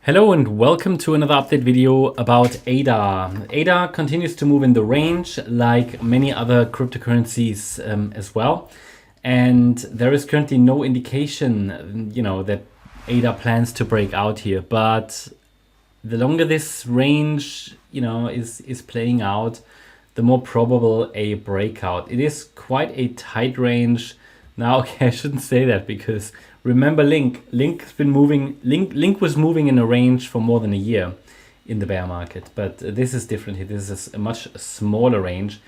Hello and welcome to another update video about ADA. ADA continues to move in the range like many other cryptocurrencies as well. And there is currently no indication, that ADA plans to break out here. But the longer this range, is playing out, the more probable a breakout. It is quite a tight range. Now, okay, I shouldn't say that because remember Link's been moving. Link was moving in a range for more than a year in the bear market, but this is different here. This is a much smaller range,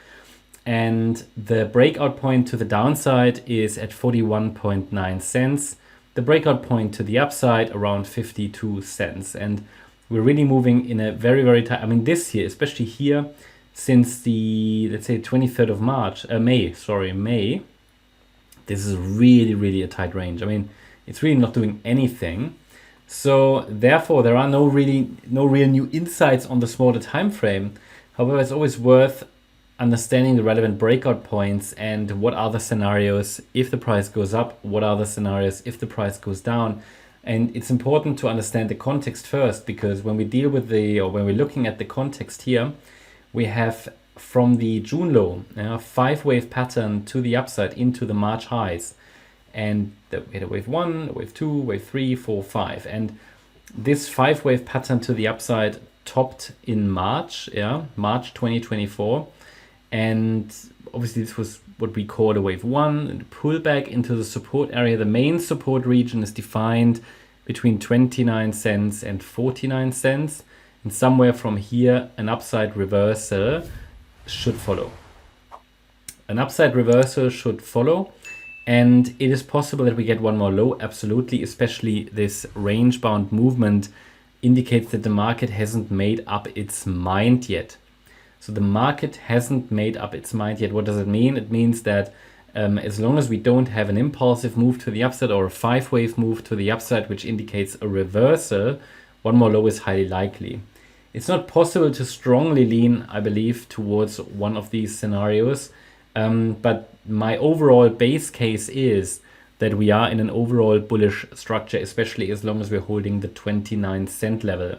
and the breakout point to the downside is at 41.9 cents. The breakout point to the upside around 52 cents, and we're really moving in a very, very tight. I mean, this here, especially here, since the, let's say, 23rd of May. This is really, really a tight range. I mean, it's really not doing anything. So therefore, there are no real new insights on the smaller time frame. However, it's always worth understanding the relevant breakout points and what are the scenarios if the price goes up, what are the scenarios if the price goes down. And it's important to understand the context first, because when we deal with when we're looking at the context here, we have from the June low, 5-wave pattern to the upside into the March highs. And we had a wave 1, a wave 2, wave 3, 4, 5. And this 5-wave pattern to the upside topped in March 2024. And obviously this was what we call a wave 1, and pullback into the support area. The main support region is defined between 29 cents and 49 cents. And somewhere from here, an upside reversal should follow. An upside reversal should follow, and it is possible that we get one more low, absolutely, especially this range bound movement indicates that the market hasn't made up its mind yet. So the market hasn't made up its mind yet. What does it mean? It means that as long as we don't have an impulsive move to the upside or a 5-wave move to the upside, which indicates a reversal, one more low is highly likely. It's not possible to strongly lean, I believe, towards one of these scenarios. But my overall base case is that we are in an overall bullish structure, especially as long as we're holding the 29 cent level.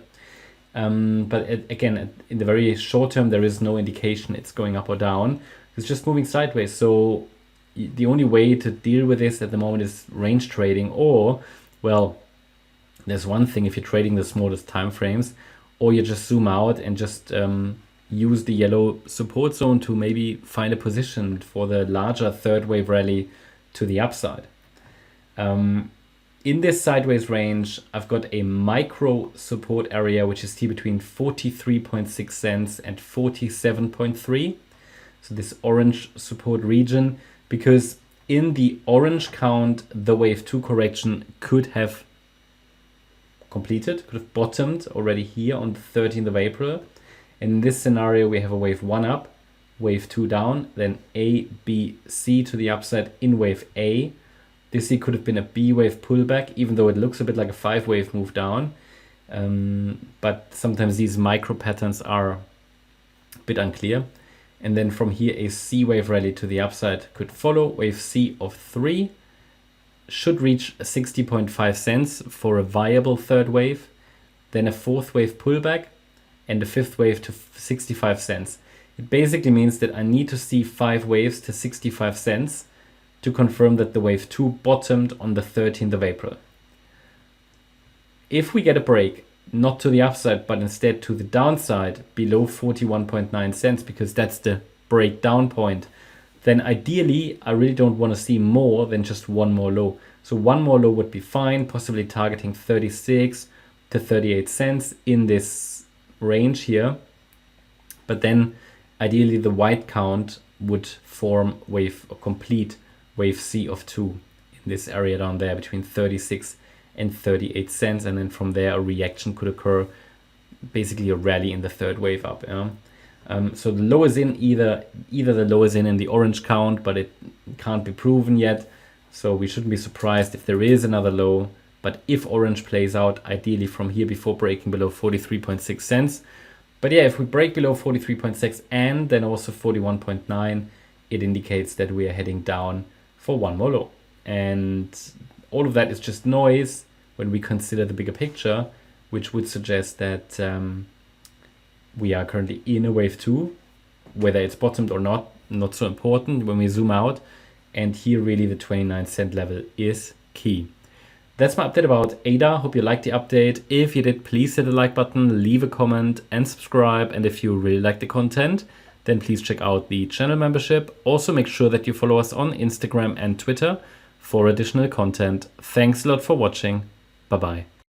But again, in the very short term, there is no indication it's going up or down. It's just moving sideways. So the only way to deal with this at the moment is range trading, or, well, there's one thing if you're trading the smallest time frames, or you just zoom out and just use the yellow support zone to maybe find a position for the larger third wave rally to the upside. In this sideways range, I've got a micro support area, which is here between 43.6 cents and 47.3. So this orange support region, because in the orange count, the wave 2 correction could have completed, could have bottomed already here on the 13th of April. And in this scenario, we have a wave 1 up, wave 2 down, then A, B, C to the upside in wave A. This here could have been a B wave pullback, even though it looks a bit like a 5-wave move down. But sometimes these micro patterns are a bit unclear. And then from here, a C wave rally to the upside could follow. Wave C of 3 should reach 60.5 cents for a viable third wave, then a 4th wave pullback, and a 5th wave to 65 cents. It basically means that I need to see 5 waves to 65 cents to confirm that the wave 2 bottomed on the 13th of April. If we get a break, not to the upside, but instead to the downside below 41.9 cents, because that's the breakdown point, then ideally, I really don't want to see more than just one more low. So one more low would be fine, possibly targeting 36 to 38 cents in this range here. But then ideally, the white count would form complete wave C of 2 in this area down there between 36 and 38 cents. And then from there, a reaction could occur, basically a rally in the third wave up. So the low is in, either the low is in the orange count, but it can't be proven yet. So we shouldn't be surprised if there is another low. But if orange plays out, ideally from here before breaking below 43.6 cents. But yeah, if we break below 43.6 and then also 41.9, it indicates that we are heading down for one more low. And all of that is just noise when we consider the bigger picture. which would suggest that we are currently in a wave 2. Whether it's bottomed or not so important when we zoom out. And here really the 29-cent level is key. That's my update about ADA. Hope you liked the update. If you did, please hit the like button, leave a comment and subscribe. And if you really like the content, then please check out the channel membership. Also make sure that you follow us on Instagram and Twitter for additional content. Thanks a lot for watching. Bye-bye.